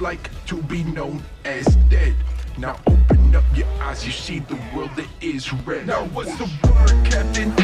like to be known as dead. Now open up your eyes, you see the world that is red. Now what's the word, Captain?